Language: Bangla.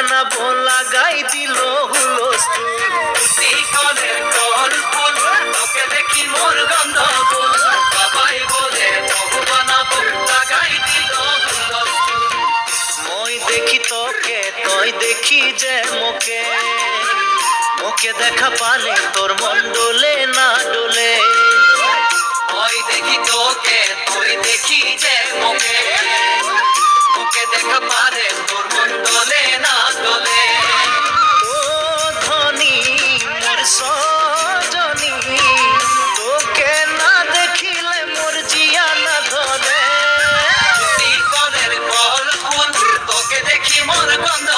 বানাবো লাগাই দিল হুলস্থুল। কনের কল ফুল তোকে দেখি মোর গন্ধ ফুল বাবাই বলে বহু বানাবো লাগাই দিল হুলস্থুল। মই দেখি তোকে তুই দেখি যে মোকে, মোকে দেখা পালে তোর মন ডোলে না ডোলে। ওই দেখি তোকে তুই দেখি যে মোকে, মোকে দেখা পারে তোর মন দোলে না দোলে। ও ধনী মোর সজনী, তোকে না দেখিলে মোর জিয়া না ধরে। কনের কল ফুল তোকে দেখি মোর গন্ধ